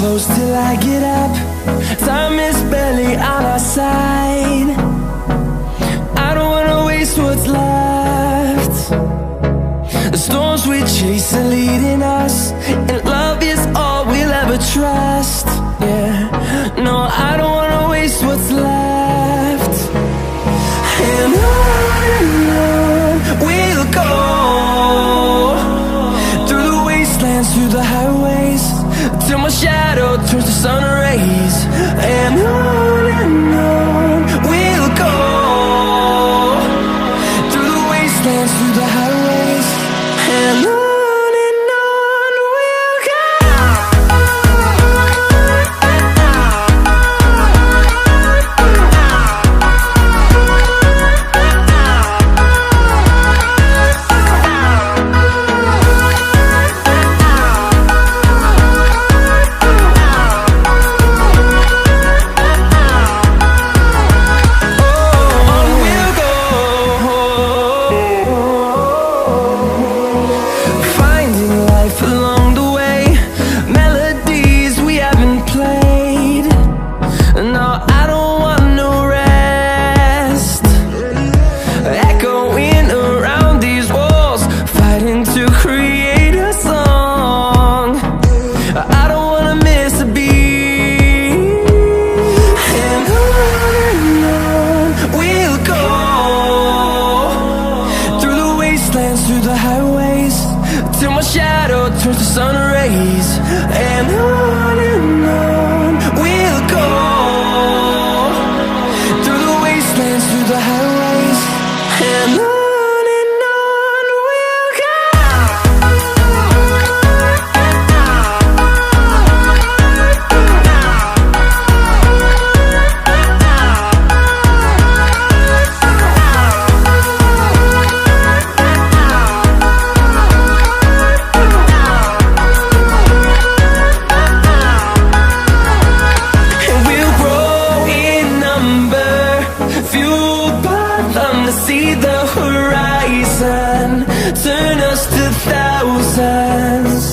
close till I get up. Time is barely on our side. I don't wanna waste what's left. The storms we chase are leading us, and love is all we'll ever trust. Yeah, no, I don't wanna waste what's left. And on we'll go, through the wastelands, through the highways, till my shadow turns to sun rays. And on we'll go, through the wastelands, through the highways, and on we'll go. Through the highways, till my shadow turns to sun rays. And on we'll go, through the wastelands, through the highways, and on we'll go. See the horizon, turn us to thousands.